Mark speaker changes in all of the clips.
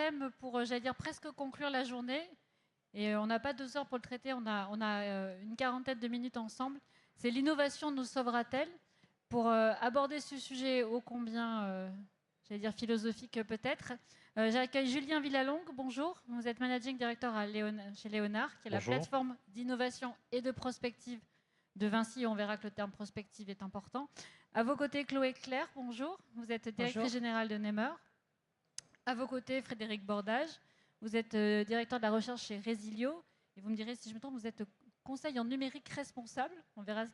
Speaker 1: thème pour, j'allais dire, presque conclure la journée. Et on n'a pas 2 heures pour le traiter, on a une quarantaine de minutes ensemble. C'est l'innovation nous sauvera-t-elle? Pour aborder ce sujet ô combien, j'allais dire philosophique peut-être, j'accueille Julien Villalongue. Bonjour, vous êtes Managing Director chez Léonard, qui est la plateforme d'innovation et de prospective de Vinci. On verra que le terme prospective est important. À vos côtés, Chloé Claire, bonjour. Vous êtes directrice générale de Nemer. À vos côtés, Frédéric Bordage. Vous êtes directeur de la recherche chez Resilio. Et vous me direz si je me trompe, vous êtes conseil en numérique responsable. On verra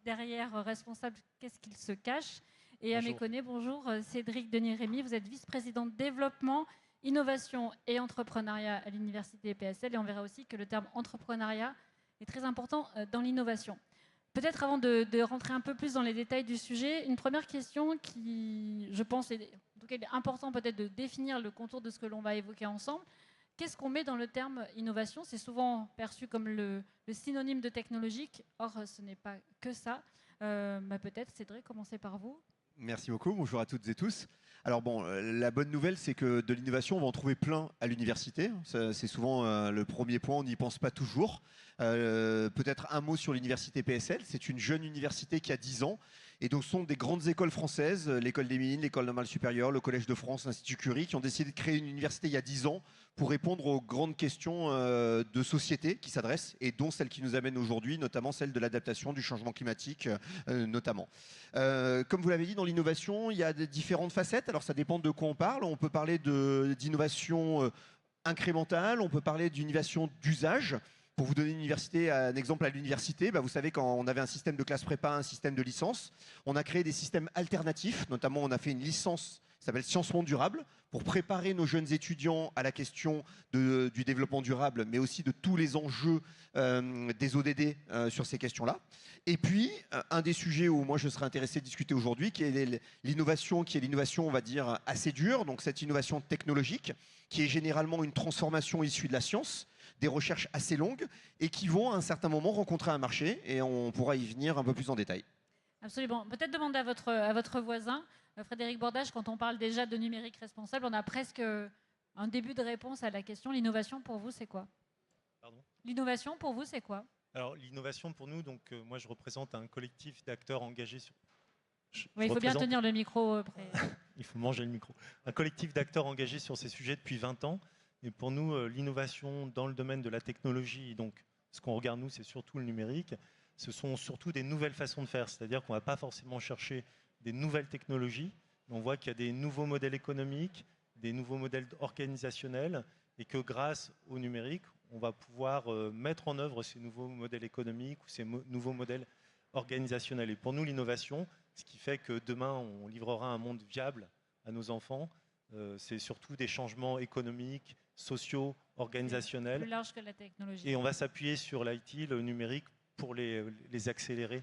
Speaker 1: derrière responsable qu'est-ce qu'il se cache. Et à mes côtés, bonjour, Cédric Denis-Rémy. Vous êtes vice-président de développement, innovation et entrepreneuriat à l'université PSL. Et on verra aussi que le terme entrepreneuriat est très important dans l'innovation. Peut-être avant de rentrer un peu plus dans les détails du sujet, une première question qui, je pense, est important peut-être de définir le contour de ce que l'on va évoquer ensemble. Qu'est-ce qu'on met dans le terme innovation? C'est souvent perçu comme le synonyme de technologique. Or, ce n'est pas que ça. Peut-être, Cédric, commencer par vous.
Speaker 2: Merci beaucoup, bonjour à toutes et tous. Alors bon, la bonne nouvelle, c'est que de l'innovation, on va en trouver plein à l'université. C'est souvent le premier point, on n'y pense pas toujours. Peut-être un mot sur l'université PSL. C'est une jeune université qui a 10 ans. Et donc, ce sont des grandes écoles françaises, l'école des mines, l'école normale supérieure, le Collège de France, l'Institut Curie, qui ont décidé de créer une université il y a 10 ans pour répondre aux grandes questions de société qui s'adressent, et dont celle qui nous amène aujourd'hui, notamment celle de l'adaptation, du changement climatique, notamment. Comme vous l'avez dit, dans l'innovation, il y a différentes facettes. Alors, ça dépend de quoi on parle. On peut parler d'innovation incrémentale, on peut parler d'innovation d'usage. Pour vous donner un exemple à l'université, vous savez, quand on avait un système de classe prépa, un système de licence, on a créé des systèmes alternatifs. Notamment, on a fait une licence qui s'appelle Sciences Monde Durable pour préparer nos jeunes étudiants à la question du développement durable, mais aussi de tous les enjeux des ODD sur ces questions-là. Et puis, un des sujets où moi je serais intéressé de discuter aujourd'hui, qui est l'innovation, on va dire, assez dure, donc cette innovation technologique, qui est généralement une transformation issue de la science, des recherches assez longues et qui vont à un certain moment rencontrer un marché, et on pourra y venir un peu plus en détail.
Speaker 1: Absolument. Peut-être demander à votre voisin, Frédéric Bordage, quand on parle déjà de numérique responsable, on a presque un début de réponse à la question. L'innovation pour vous, c'est quoi?
Speaker 3: Pardon?
Speaker 1: L'innovation pour vous, c'est quoi?
Speaker 3: Alors l'innovation pour nous, donc moi je représente un collectif d'acteurs engagés sur...
Speaker 1: Oui, il faut bien tenir le micro près.
Speaker 3: Il faut manger le micro. Un collectif d'acteurs engagés sur ces sujets depuis 20 ans. Et pour nous, l'innovation dans le domaine de la technologie, donc ce qu'on regarde nous, c'est surtout le numérique, ce sont surtout des nouvelles façons de faire. C'est-à-dire qu'on ne va pas forcément chercher des nouvelles technologies, mais on voit qu'il y a des nouveaux modèles économiques, des nouveaux modèles organisationnels, et que grâce au numérique, on va pouvoir mettre en œuvre ces nouveaux modèles économiques ou ces nouveaux modèles organisationnels. Et pour nous, l'innovation, ce qui fait que demain, on livrera un monde viable à nos enfants, c'est surtout des changements économiques, sociaux, organisationnels.
Speaker 1: Plus large que la technologie.
Speaker 3: Et on va s'appuyer sur l'IT, le numérique, pour les accélérer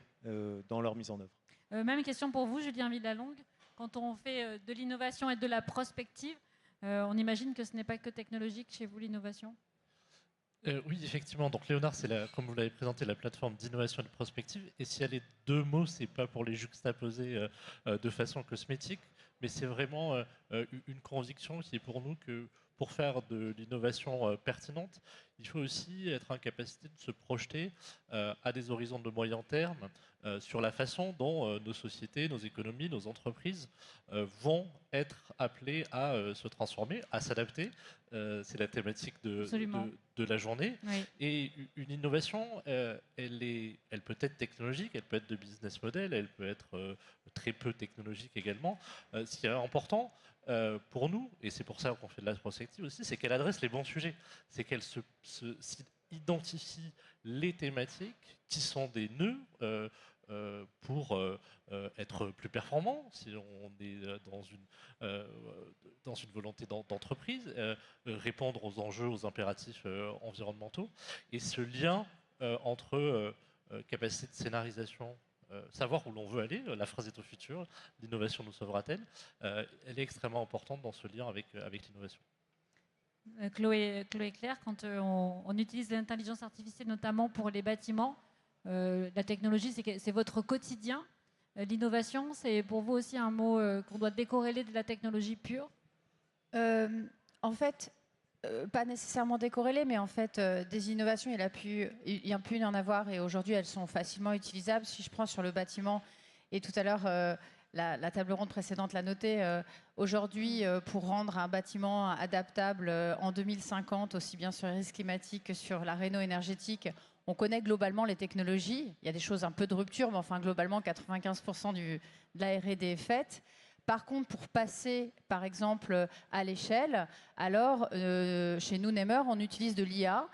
Speaker 3: dans leur mise en œuvre.
Speaker 1: Même question pour vous, Julien Villalongue. Quand on fait de l'innovation et de la prospective, on imagine que ce n'est pas que technologique chez vous, l'innovation?
Speaker 4: Oui, effectivement. Donc Léonard, c'est comme vous l'avez présenté, la plateforme d'innovation et de prospective. Et si elle est 2 mots, c'est pas pour les juxtaposer de façon cosmétique, mais c'est vraiment une conviction qui est pour nous que pour faire de l'innovation pertinente, il faut aussi être en capacité de se projeter à des horizons de moyen terme sur la façon dont nos sociétés, nos économies, nos entreprises vont être appelées à se transformer, à s'adapter. C'est la thématique de la journée.
Speaker 1: Oui.
Speaker 4: Et une innovation, elle peut être technologique, elle peut être de business model, elle peut être très peu technologique également. Ce qui est important pour nous, et c'est pour ça qu'on fait de la prospective aussi, c'est qu'elle adresse les bons sujets. C'est qu'elle identifie les thématiques qui sont des nœuds pour être plus performant, si on est dans une volonté d'entreprise, répondre aux enjeux, aux impératifs environnementaux. Et ce lien entre capacité de scénarisation, savoir où l'on veut aller, la phrase est au futur, l'innovation nous sauvera-t-elle, elle est extrêmement importante dans ce lien avec l'innovation.
Speaker 1: Chloé Claire, quand on utilise l'intelligence artificielle notamment pour les bâtiments, la technologie, c'est votre quotidien. L'innovation, c'est pour vous aussi un mot qu'on doit décorréler de la technologie pure?
Speaker 5: En fait, pas nécessairement décorrélées, mais en fait, des innovations, il y a pu y en avoir et aujourd'hui, elles sont facilement utilisables. Si je prends sur le bâtiment, et tout à l'heure, la table ronde précédente l'a noté, aujourd'hui, pour rendre un bâtiment adaptable en 2050, aussi bien sur les risques climatiques que sur la réno énergétique, on connaît globalement les technologies. Il y a des choses un peu de rupture, mais enfin, globalement, 95% de la R&D est faite. Par contre, pour passer, par exemple, à l'échelle, alors, chez nous, Nemer, on utilise de l'IA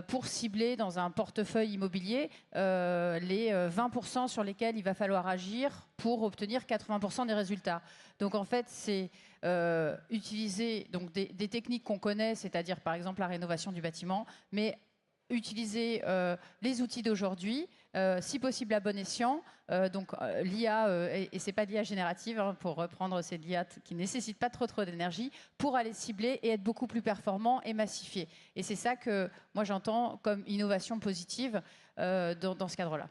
Speaker 5: pour cibler dans un portefeuille immobilier les 20% sur lesquels il va falloir agir pour obtenir 80% des résultats. Donc, en fait, c'est utiliser donc, des techniques qu'on connaît, c'est-à-dire, par exemple, la rénovation du bâtiment, mais utiliser les outils d'aujourd'hui, si possible à bon escient. Donc l'IA, et c'est pas de l'IA générative, hein, pour reprendre, c'est de l'IA qui ne nécessite pas trop d'énergie, pour aller cibler et être beaucoup plus performant et massifié. Et c'est ça que moi j'entends comme innovation positive dans ce cadre-là.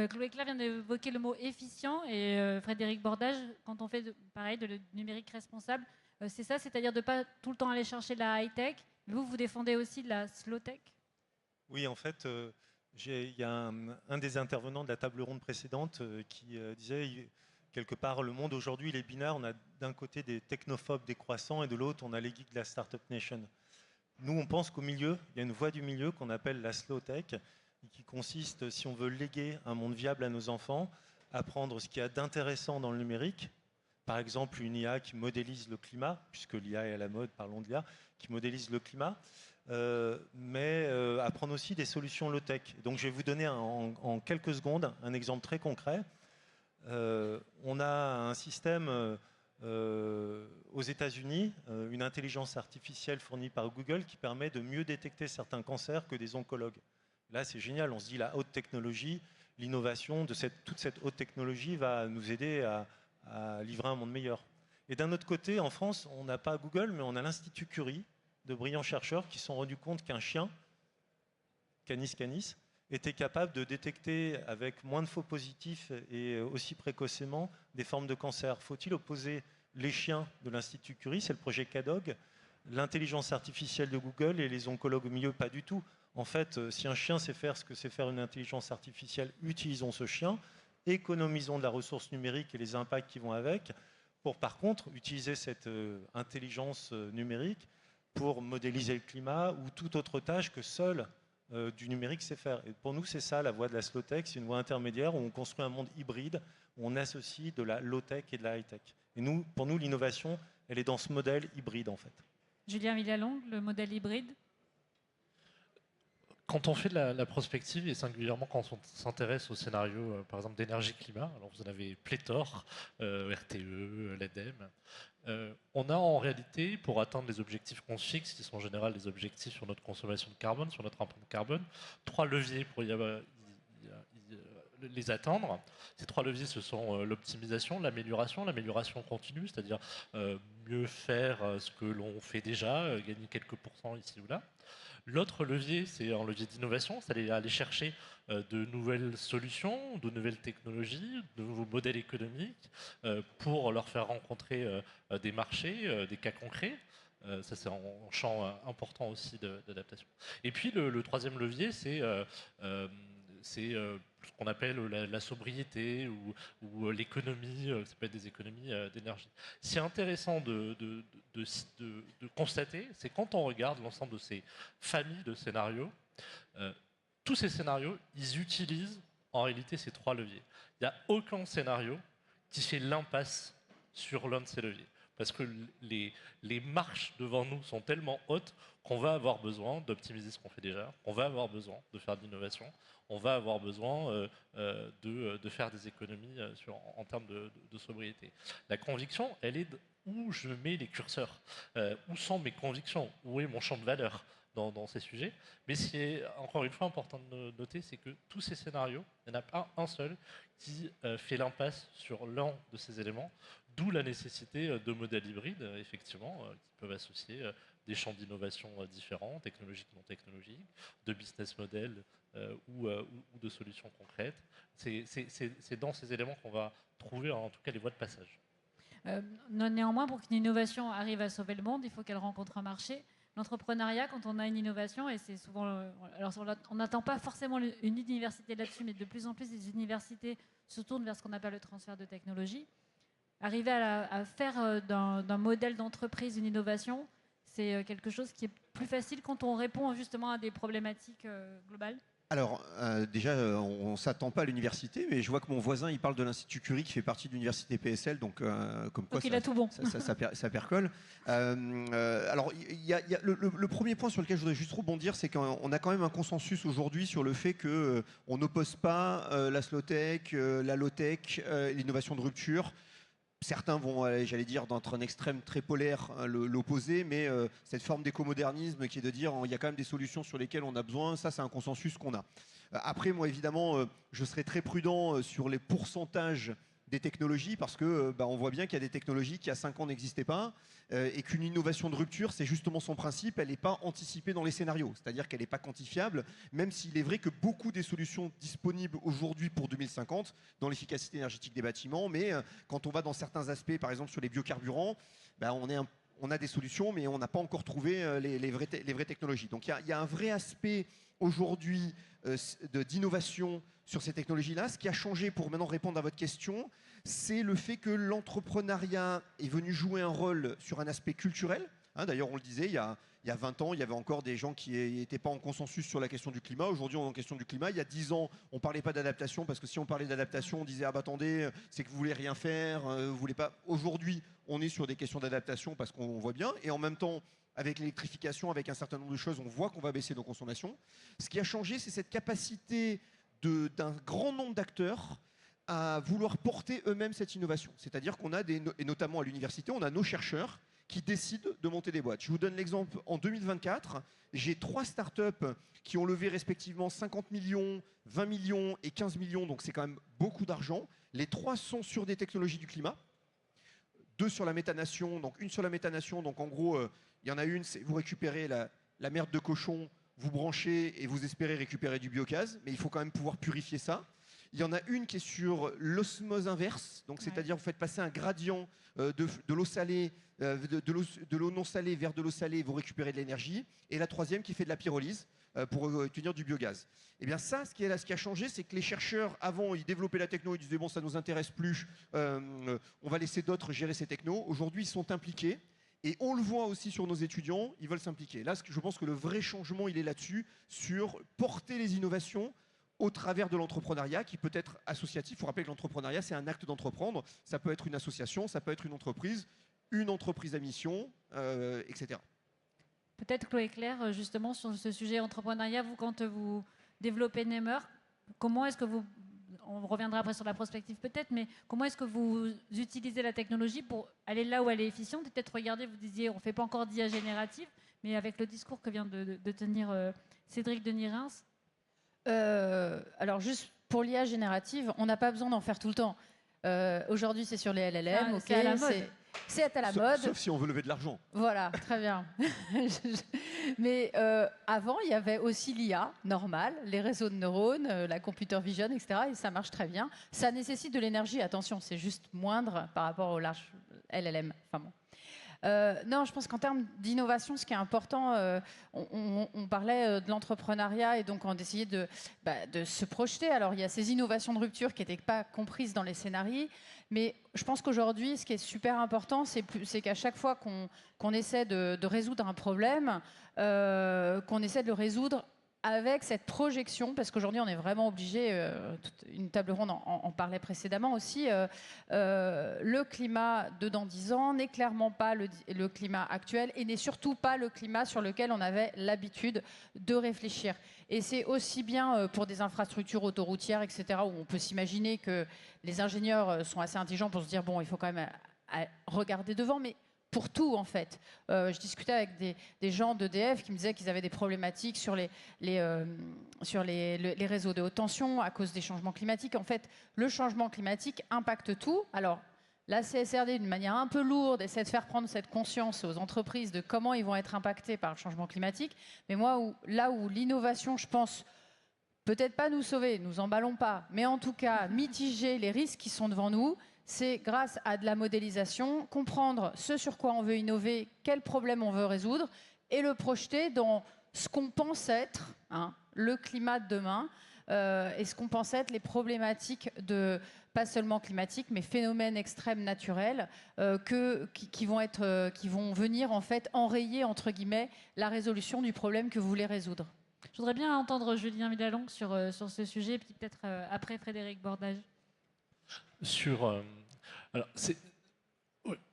Speaker 1: Chloé Claire vient d'évoquer le mot efficient et Frédéric Bordage, quand on fait pareil de le numérique responsable, c'est ça, c'est-à-dire de ne pas tout le temps aller chercher de la high-tech. Vous défendez aussi de la slow-tech?
Speaker 3: Oui, en fait, il y a un des intervenants de la table ronde précédente qui disait, quelque part, le monde aujourd'hui, il est binaire. On a d'un côté des technophobes décroissants et de l'autre, on a les geeks de la Startup Nation. Nous, on pense qu'au milieu, il y a une voie du milieu qu'on appelle la slow tech, qui consiste, si on veut léguer un monde viable à nos enfants, à prendre ce qu'il y a d'intéressant dans le numérique. Par exemple, une IA qui modélise le climat, puisque l'IA est à la mode, parlons de l'IA, qui modélise le climat. Mais à prendre aussi des solutions low-tech. Donc je vais vous donner en quelques secondes un exemple très concret. On a un système aux États-Unis, une intelligence artificielle fournie par Google qui permet de mieux détecter certains cancers que des oncologues. Là, c'est génial. On se dit la haute technologie, l'innovation de toute cette haute technologie va nous aider à livrer un monde meilleur. Et d'un autre côté, en France, on n'a pas Google, mais on a l'Institut Curie, de brillants chercheurs qui se sont rendus compte qu'un chien, Canis canis, était capable de détecter avec moins de faux positifs et aussi précocement des formes de cancer. Faut-il opposer les chiens de l'Institut Curie, c'est le projet CADOG, l'intelligence artificielle de Google et les oncologues au milieu? Pas du tout. En fait, si un chien sait faire ce que sait faire une intelligence artificielle, utilisons ce chien, économisons de la ressource numérique et les impacts qui vont avec, pour par contre utiliser cette intelligence numérique pour modéliser le climat ou toute autre tâche que seul du numérique sait faire. Et pour nous, c'est ça la voie de la slow-tech, c'est une voie intermédiaire où on construit un monde hybride, où on associe de la low-tech et de la high-tech. Et nous, pour nous, l'innovation, elle est dans ce modèle hybride, en fait.
Speaker 1: Julien Villalongue, le modèle hybride?
Speaker 4: Quand on fait de la prospective, et singulièrement quand on s'intéresse au scénario, par exemple, d'énergie-climat, alors vous en avez pléthore, RTE, l'ADEME, on a en réalité, pour atteindre les objectifs qu'on se fixe, qui sont en général des objectifs sur notre consommation de carbone, sur notre empreinte carbone, 3 leviers pour les atteindre. Ces 3 leviers, ce sont l'optimisation, l'amélioration continue, c'est-à-dire mieux faire ce que l'on fait déjà, gagner quelques pourcents ici ou là. L'autre levier, c'est un levier d'innovation, c'est aller chercher de nouvelles solutions, de nouvelles technologies, de nouveaux modèles économiques pour leur faire rencontrer des marchés, des cas concrets. Ça, c'est un champ important aussi d'adaptation. Et puis, le troisième levier, c'est ce qu'on appelle la sobriété ou l'économie, ça peut être des économies d'énergie. C'est intéressant de constater, c'est quand on regarde l'ensemble de ces familles de scénarios, tous ces scénarios, ils utilisent en réalité ces 3 leviers. Il n'y a aucun scénario qui fait l'impasse sur l'un de ces leviers. Parce que les marches devant nous sont tellement hautes qu'on va avoir besoin d'optimiser ce qu'on fait déjà, qu'on va avoir besoin de faire de l'innovation, on va avoir besoin de faire des économies en termes de sobriété. La conviction, elle est où je mets les curseurs, où sont mes convictions, où est mon champ de valeur dans ces sujets. Mais ce qui est encore une fois important de noter, c'est que tous ces scénarios, il n'y en a pas un seul qui fait l'impasse sur l'un de ces éléments, d'où la nécessité de modèles hybrides, effectivement, qui peuvent associer des champs d'innovation différents, technologiques, non technologiques, de business models ou de solutions concrètes. C'est dans ces éléments qu'on va trouver en tout cas les voies de passage.
Speaker 1: Néanmoins, pour qu'une innovation arrive à sauver le monde, il faut qu'elle rencontre un marché. l'entrepreneuriat quand on a une innovation, et c'est souvent... alors on n'attend pas forcément une université là-dessus, mais de plus en plus les universités se tournent vers ce qu'on appelle le transfert de technologie. Arriver à faire d'un modèle d'entreprise une innovation, c'est quelque chose qui est plus facile quand on répond justement à des problématiques globales.
Speaker 2: Alors, déjà, on ne s'attend pas à l'université, mais je vois que mon voisin, il parle de l'Institut Curie, qui fait partie de l'université PSL, donc comme quoi
Speaker 1: il a tout bon.
Speaker 2: ça percole. Alors, le premier point sur lequel je voudrais juste rebondir, c'est qu'on a quand même un consensus aujourd'hui sur le fait qu'on n'oppose pas la slow-tech, la low-tech, l'innovation de rupture. Certains vont, j'allais dire, d'entre un extrême très polaire l'opposer, mais cette forme d'écomodernisme qui est de dire il y a quand même des solutions sur lesquelles on a besoin, ça c'est un consensus qu'on a. Après, moi évidemment, je serai très prudent sur les pourcentages des technologies parce que on voit bien qu'il y a des technologies qui à 5 ans n'existaient pas et qu'une innovation de rupture, c'est justement son principe, elle n'est pas anticipée dans les scénarios, c'est-à-dire qu'elle n'est pas quantifiable, même s'il est vrai que beaucoup des solutions disponibles aujourd'hui pour 2050 dans l'efficacité énergétique des bâtiments, mais quand on va dans certains aspects, par exemple sur les biocarburants, on a des solutions, mais on n'a pas encore trouvé les vraies technologies. Donc il y a un vrai aspect aujourd'hui d'innovation sur ces technologies-là. Ce qui a changé, pour maintenant répondre à votre question, c'est le fait que l'entrepreneuriat est venu jouer un rôle sur un aspect culturel. D'ailleurs, on le disait, il y a 20 ans, il y avait encore des gens qui n'étaient pas en consensus sur la question du climat. Aujourd'hui, on est en question du climat. Il y a 10 ans, on ne parlait pas d'adaptation, parce que si on parlait d'adaptation, on disait « Ah bah attendez, c'est que vous voulez rien faire, vous voulez pas… » Aujourd'hui, on est sur des questions d'adaptation parce qu'on voit bien. Et en même temps, avec l'électrification, avec un certain nombre de choses, on voit qu'on va baisser nos consommations. Ce qui a changé, c'est cette capacité d'un grand nombre d'acteurs à vouloir porter eux-mêmes cette innovation. C'est-à-dire qu'on a et notamment à l'université, on a nos chercheurs qui décident de monter des boîtes. Je vous donne l'exemple, en 2024, j'ai 3 startups qui ont levé respectivement 50 millions, 20 millions et 15 millions, donc c'est quand même beaucoup d'argent. Les 3 sont sur des technologies du climat, 2 sur la méthanation, donc une sur la méthanation, donc en gros, il y en a une, c'est vous récupérez la merde de cochon, vous branchez et vous espérez récupérer du biogaz, mais il faut quand même pouvoir purifier ça. Il y en a une qui est sur l'osmose inverse, donc c'est-à-dire vous faites passer un gradient de l'eau salée, de l'eau non salée vers de l'eau salée, vous récupérez de l'énergie. Et la troisième qui fait de la pyrolyse pour obtenir du biogaz. Et bien ça, ce qui a changé, c'est que les chercheurs, avant, ils développaient la techno, ils disaient bon, ça ne nous intéresse plus, on va laisser d'autres gérer ces technos. Aujourd'hui, ils sont impliqués. Et on le voit aussi sur nos étudiants, ils veulent s'impliquer. Là, je pense que le vrai changement, il est là-dessus, sur porter les innovations au travers de l'entrepreneuriat qui peut être associatif. Il faut rappeler que l'entrepreneuriat, c'est un acte d'entreprendre. Ça peut être une association, ça peut être une entreprise à mission, etc.
Speaker 1: Peut-être Chloé Claire, justement, sur ce sujet entrepreneuriat, vous, quand vous développez Nemer, comment est-ce que vous... On reviendra après sur la prospective peut-être, mais comment est-ce que vous utilisez la technologie pour aller là où elle est efficiente? Peut-être regardez, vous disiez, on ne fait pas encore d'IA générative, mais avec le discours que vient de tenir Cédric Denirins.
Speaker 5: Alors juste pour l'IA générative, on n'a pas besoin d'en faire tout le temps. Aujourd'hui, c'est sur les LLM.
Speaker 1: C'est à la mode.
Speaker 5: C'est à la mode.
Speaker 2: Sauf si on veut lever de l'argent.
Speaker 5: Voilà, très bien. Mais avant, il y avait aussi l'IA normale, les réseaux de neurones, la computer vision, etc. Et ça marche très bien. Ça nécessite de l'énergie. Attention, c'est juste moindre par rapport au large LLM. Enfin bon. Non, je pense qu'en termes d'innovation, ce qui est important, on parlait de l'entrepreneuriat et donc on essayait de se projeter. Alors, il y a ces innovations de rupture qui n'étaient pas comprises dans les scénarios, mais je pense qu'aujourd'hui, ce qui est super important, c'est qu'à chaque fois qu'on essaie de résoudre un problème, qu'on essaie de le résoudre avec cette projection, parce qu'aujourd'hui on est vraiment obligé, une table ronde en parlait précédemment aussi, le climat de dans 10 ans n'est clairement pas le climat actuel et n'est surtout pas le climat sur lequel on avait l'habitude de réfléchir. Et c'est aussi bien pour des infrastructures autoroutières, etc., où on peut s'imaginer que les ingénieurs sont assez intelligents pour se dire, bon, il faut quand même regarder devant, mais pour tout, en fait. Je discutais avec des gens d'EDF qui me disaient qu'ils avaient des problématiques sur les réseaux de haute tension à cause des changements climatiques. En fait, le changement climatique impacte tout. Alors, la CSRD, d'une manière un peu lourde, essaie de faire prendre cette conscience aux entreprises de comment ils vont être impactés par le changement climatique. Mais moi, là où l'innovation, je pense, peut-être pas nous sauver, nous emballons pas, mais en tout cas, mitiger les risques qui sont devant nous, c'est grâce à de la modélisation, comprendre ce sur quoi on veut innover, quel problème on veut résoudre, et le projeter dans ce qu'on pense être le climat de demain et ce qu'on pense être les problématiques de pas seulement climatiques, mais phénomènes extrêmes naturels qui vont venir en fait enrayer entre guillemets la résolution du problème que vous voulez résoudre.
Speaker 1: Je voudrais bien entendre Julien Villalongue sur ce sujet, puis peut-être après Frédéric Bordage.
Speaker 4: Alors, c'est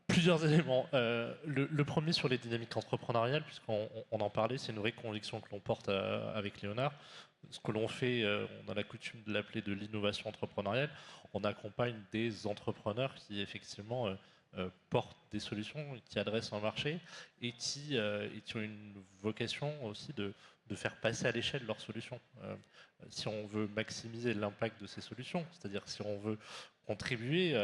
Speaker 4: plusieurs éléments. Le premier sur les dynamiques entrepreneuriales, puisqu'on en parlait, c'est une vraie conviction que l'on porte avec Léonard. Ce que l'on fait, on a la coutume de l'appeler de l'innovation entrepreneuriale. On accompagne des entrepreneurs qui effectivement portent des solutions, qui adressent un marché et qui ont une vocation aussi de faire passer à l'échelle leurs solutions. Si on veut maximiser l'impact de ces solutions, c'est-à-dire si on veut contribuer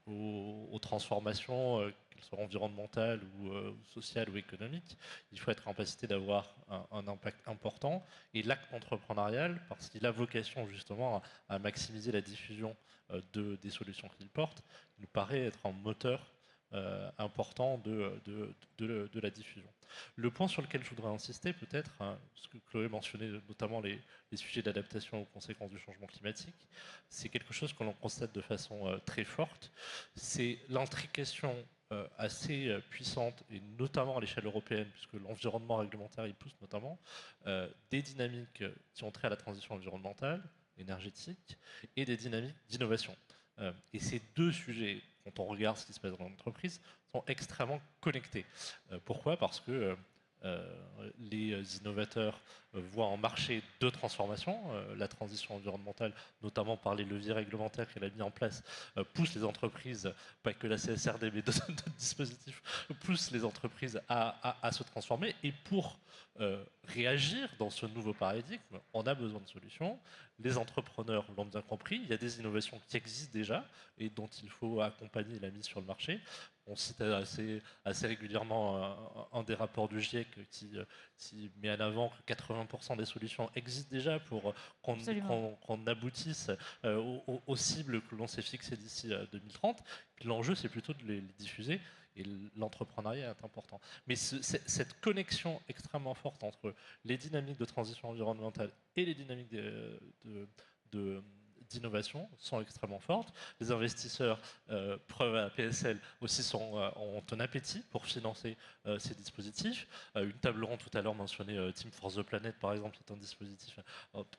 Speaker 4: aux transformations, qu'elles soient environnementales ou sociales ou économiques, il faut être en capacité d'avoir un impact important. Et l'acte entrepreneurial, parce qu'il a vocation justement à maximiser la diffusion des solutions qu'il porte, nous paraît être un moteur important de la diffusion. Le point sur lequel je voudrais insister peut-être, ce que Chloé mentionnait, notamment les sujets d'adaptation aux conséquences du changement climatique, c'est quelque chose que l'on constate de façon très forte, c'est l'intrication assez puissante, et notamment à l'échelle européenne, puisque l'environnement réglementaire y pousse notamment, des dynamiques qui ont trait à la transition environnementale, énergétique, et des dynamiques d'innovation. Et ces deux sujets, quand on regarde ce qui se passe dans l'entreprise, sont extrêmement connectés. Pourquoi ? Parce que les innovateurs voient un marché de transformation. La transition environnementale, notamment par les leviers réglementaires qu'elle a mis en place, pousse les entreprises, pas que la CSRD, mais d'autres dispositifs, pousse les entreprises à se transformer. Et pour réagir dans ce nouveau paradigme, on a besoin de solutions. Les entrepreneurs l'ont bien compris, il y a des innovations qui existent déjà et dont il faut accompagner la mise sur le marché. On cite assez régulièrement un des rapports du GIEC qui met en avant que 80% des solutions existent déjà pour qu'on aboutisse aux cibles que l'on s'est fixées d'ici 2030. Puis l'enjeu, c'est plutôt de les diffuser. Et l'entrepreneuriat est important. Mais cette connexion extrêmement forte entre les dynamiques de transition environnementale et les dynamiques d'innovation sont extrêmement fortes. Les investisseurs, preuve à la PSL, aussi ont un appétit pour financer ces dispositifs. Une table ronde tout à l'heure mentionnée Team for the Planet, par exemple, est un dispositif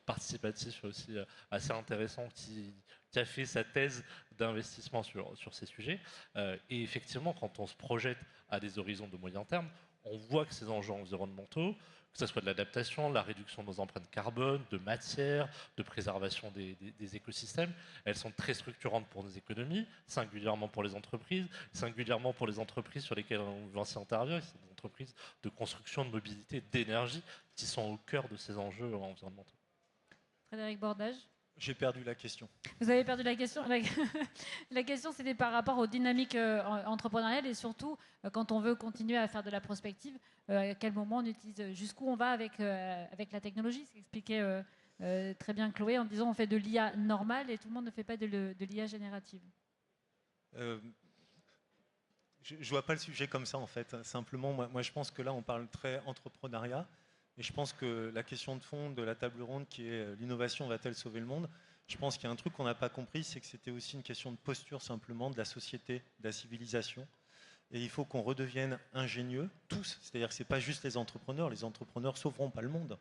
Speaker 4: participatif aussi assez intéressant qui a fait sa thèse d'investissement sur ces sujets. Et effectivement, quand on se projette à des horizons de moyen terme, on voit que ces enjeux environnementaux, que ce soit de l'adaptation, la réduction de nos empreintes carbone, de matière, de préservation des écosystèmes, elles sont très structurantes pour nos économies, singulièrement pour les entreprises, singulièrement pour les entreprises sur lesquelles Vinci intervient, c'est des entreprises de construction, de mobilité, d'énergie, qui sont au cœur de ces enjeux environnementaux.
Speaker 1: Frédéric Bordage.
Speaker 3: J'ai perdu la question.
Speaker 1: Vous avez perdu la question. La question, c'était par rapport aux dynamiques entrepreneuriales et surtout, quand on veut continuer à faire de la prospective, à quel moment on utilise, jusqu'où on va avec la technologie. C'est expliqué très bien Chloé en disant on fait de l'IA normale et tout le monde ne fait pas de l'IA générative.
Speaker 3: Je ne vois pas le sujet comme ça en fait. Simplement, moi je pense que là on parle très entrepreneuriat. Et je pense que la question de fond de la table ronde qui est l'innovation va-t-elle sauver le monde, je pense qu'il y a un truc qu'on n'a pas compris, c'est que c'était aussi une question de posture simplement de la société, de la civilisation. Et il faut qu'on redevienne ingénieux, tous. C'est-à-dire que ce n'est pas juste les entrepreneurs sauveront pas le monde.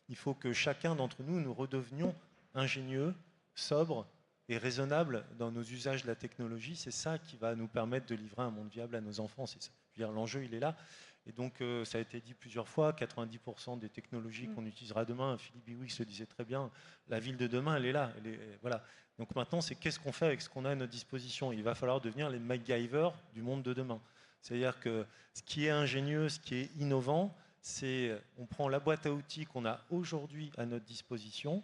Speaker 3: Il faut que chacun d'entre nous, nous redevenions ingénieux, sobres et raisonnables dans nos usages de la technologie. C'est ça qui va nous permettre de livrer un monde viable à nos enfants. C'est ça. Je veux dire, l'enjeu, il est là. Et donc, ça a été dit plusieurs fois, 90% des technologies qu'on utilisera demain, Philippe Biwix le disait très bien, la ville de demain, elle est là. Voilà. Donc maintenant, c'est qu'est-ce qu'on fait avec ce qu'on a à notre disposition. Il va falloir devenir les MacGyver du monde de demain. C'est-à-dire que ce qui est ingénieux, ce qui est innovant, c'est on prend la boîte à outils qu'on a aujourd'hui à notre disposition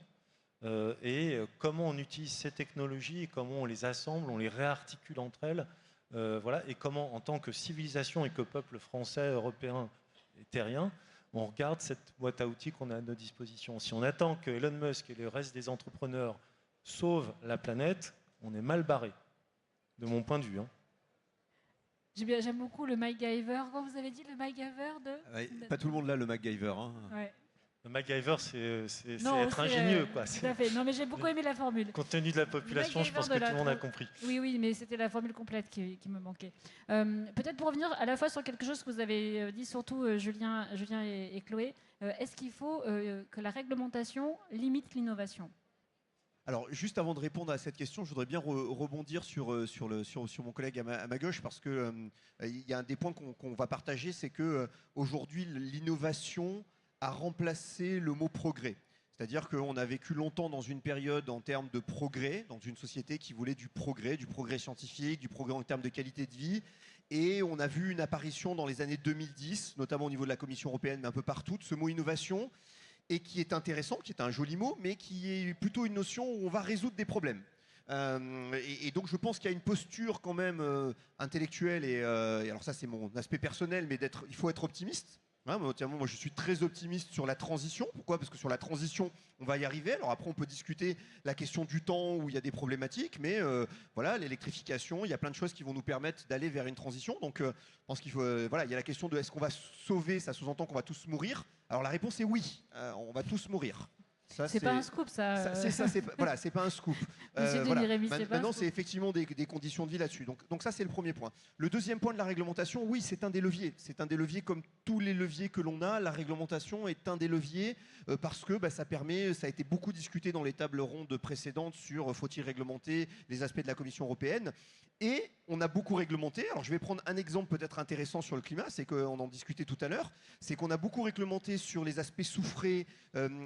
Speaker 3: et comment on utilise ces technologies, et comment on les assemble, on les réarticule entre elles. Voilà, et comment, en tant que civilisation et que peuple français, européen et terrien, on regarde cette boîte à outils qu'on a à notre disposition. Si on attend que Elon Musk et le reste des entrepreneurs sauvent la planète, on est mal barré, de mon point de vue.
Speaker 1: J'aime beaucoup le MacGyver. Quand vous avez dit le MacGyver de...
Speaker 2: Ouais, pas tout le monde là, le MacGyver. Hein.
Speaker 1: Ouais.
Speaker 3: Le MacGyver, c'est
Speaker 1: Non,
Speaker 3: être ingénieux, quoi.
Speaker 1: Tout à fait. Non, mais j'ai beaucoup aimé la formule.
Speaker 3: Compte tenu de la population, je pense que tout le monde a compris.
Speaker 1: Oui, mais c'était la formule complète qui me manquait. Peut-être pour revenir à la fois sur quelque chose que vous avez dit, surtout Julien et Chloé, est-ce qu'il faut que la réglementation limite l'innovation ?
Speaker 2: Alors, juste avant de répondre à cette question, je voudrais bien rebondir sur mon collègue à ma gauche, parce que il y a un des points qu'on va partager, c'est que aujourd'hui, l'innovation a remplacé le mot progrès. C'est-à-dire qu'on a vécu longtemps dans une période en termes de progrès, dans une société qui voulait du progrès scientifique, du progrès en termes de qualité de vie. Et on a vu une apparition dans les années 2010, notamment au niveau de la Commission européenne, mais un peu partout, de ce mot innovation, et qui est intéressant, qui est un joli mot, mais qui est plutôt une notion où on va résoudre des problèmes. Et donc je pense qu'il y a une posture quand même intellectuelle, et alors ça c'est mon aspect personnel, mais il faut être optimiste. Hein, moi je suis très optimiste sur la transition. Pourquoi ? Parce que sur la transition, on va y arriver. Alors après, on peut discuter la question du temps où il y a des problématiques, mais voilà, l'électrification, il y a plein de choses qui vont nous permettre d'aller vers une transition. Donc je pense qu'il faut, voilà, il y a la question de est-ce qu'on va sauver, ça sous-entend qu'on va tous mourir. Alors la réponse est oui, on va tous mourir.
Speaker 1: C'est pas un scoop, ça.
Speaker 2: Voilà, c'est pas un scoop. Maintenant, c'est effectivement des conditions de vie là-dessus. Donc ça, c'est le premier point. Le deuxième point de la réglementation, oui, c'est un des leviers. C'est un des leviers comme tous les leviers que l'on a. La réglementation est un des leviers parce que ça permet, ça a été beaucoup discuté dans les tables rondes précédentes sur faut-il réglementer les aspects de la Commission européenne. Et on a beaucoup réglementé. Alors je vais prendre un exemple peut-être intéressant sur le climat, c'est qu'on en discutait tout à l'heure, c'est qu'on a beaucoup réglementé sur les aspects soufrés,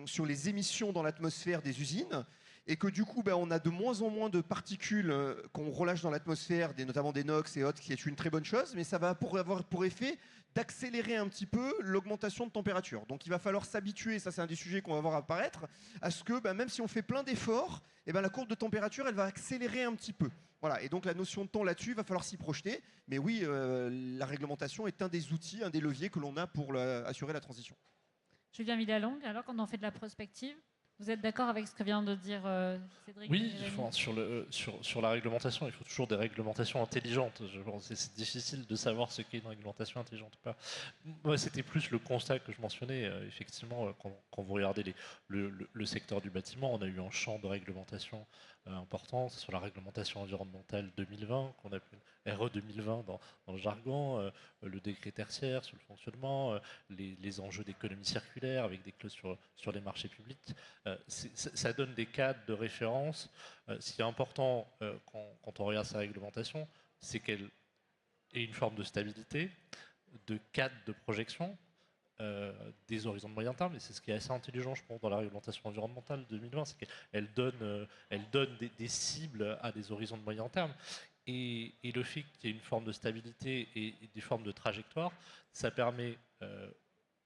Speaker 2: sur les émissions dans l'atmosphère des usines, et que du coup on a de moins en moins de particules qu'on relâche dans l'atmosphère, notamment des NOx et autres, qui est une très bonne chose, mais ça va avoir pour effet d'accélérer un petit peu l'augmentation de température. Donc il va falloir s'habituer, ça c'est un des sujets qu'on va voir apparaître, à ce que même si on fait plein d'efforts, la courbe de température elle va accélérer un petit peu. Voilà, et donc la notion de temps là-dessus, il va falloir s'y projeter. Mais oui, la réglementation est un des outils, un des leviers que l'on a pour assurer la transition.
Speaker 1: Julien Villalongue, alors qu'on en fait de la prospective, vous êtes d'accord avec ce que vient de dire Cédric ?
Speaker 4: Oui, sur la réglementation, il faut toujours des réglementations intelligentes. C'est difficile de savoir ce qu'est une réglementation intelligente ou pas. Moi, c'était plus le constat que je mentionnais. Effectivement, quand vous regardez le secteur du bâtiment, on a eu un champ de réglementation important sur la réglementation environnementale 2020, qu'on appelle RE 2020 dans le jargon, le décret tertiaire sur le fonctionnement, les enjeux d'économie circulaire avec des clauses sur les marchés publics. Ça donne des cadres de référence. Ce qui est important quand on regarde ces réglementations, c'est qu'elle ait une forme de stabilité, de cadre de projection, des horizons de moyen terme, et c'est ce qui est assez intelligent, je pense, dans la réglementation environnementale 2020, c'est qu'elle donne des cibles à des horizons de moyen terme. Et le fait qu'il y ait une forme de stabilité et des formes de trajectoire, ça permet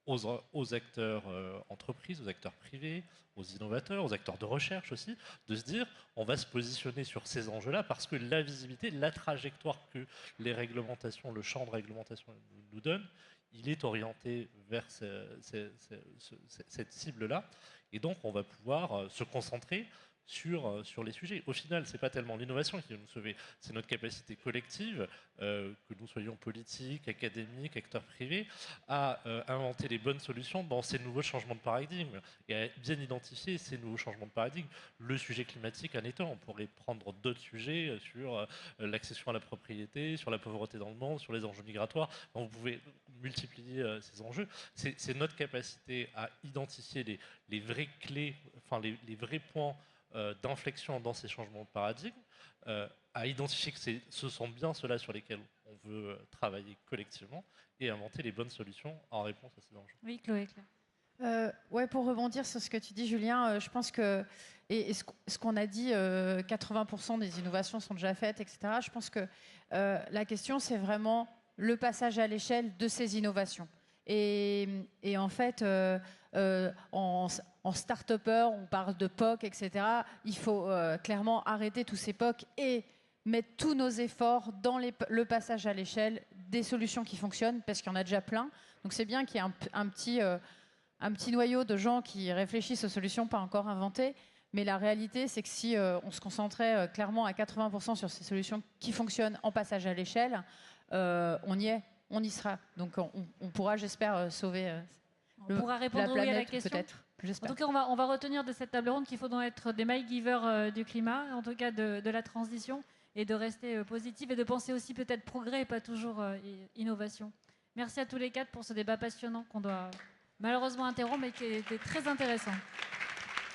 Speaker 4: aux acteurs entreprises, aux acteurs privés, aux innovateurs, aux acteurs de recherche aussi, de se dire on va se positionner sur ces enjeux-là parce que la visibilité, la trajectoire que les réglementations, le champ de réglementation nous donne, il est orienté vers cette cible-là. Et donc, on va pouvoir se concentrer sur les sujets. Au final, ce n'est pas tellement l'innovation qui va nous sauver, c'est notre capacité collective, que nous soyons politiques, académiques, acteurs privés, à inventer les bonnes solutions dans ces nouveaux changements de paradigme et à bien identifier ces nouveaux changements de paradigme. Le sujet climatique en étant, on pourrait prendre d'autres sujets sur l'accession à la propriété, sur la pauvreté dans le monde, sur les enjeux migratoires. Donc, vous pouvez multiplier ces enjeux. C'est notre capacité à identifier les vraies clés, enfin les vrais points d'inflexion dans ces changements de paradigme, à identifier que ce sont bien ceux-là sur lesquels on veut travailler collectivement et inventer les bonnes solutions en réponse à ces enjeux.
Speaker 1: Oui, Chloé.
Speaker 5: Ouais, pour rebondir sur ce que tu dis, Julien, je pense que, et ce qu'on a dit, 80% des innovations sont déjà faites, etc. Je pense que la question, c'est vraiment le passage à l'échelle de ces innovations. Et en fait, en start-upper, on parle de POC, etc. Il faut clairement arrêter tous ces POC et mettre tous nos efforts dans le passage à l'échelle des solutions qui fonctionnent, parce qu'il y en a déjà plein. Donc c'est bien qu'il y ait un petit noyau de gens qui réfléchissent aux solutions pas encore inventées. Mais la réalité, c'est que si on se concentrait clairement à 80% sur ces solutions qui fonctionnent en passage à l'échelle, on y est, on y sera. Donc on pourra, j'espère, sauver
Speaker 1: On pourra répondre
Speaker 5: la
Speaker 1: oui à la
Speaker 5: planète,
Speaker 1: question.
Speaker 5: peut-être.
Speaker 1: En
Speaker 5: J'espère.
Speaker 1: tout cas, on va retenir de cette table ronde qu'il faut donc être des my givers du climat, en tout cas de la transition, et de rester positif et de penser aussi peut-être progrès et pas toujours innovation. Merci à tous les quatre pour ce débat passionnant qu'on doit malheureusement interrompre mais qui était très intéressant.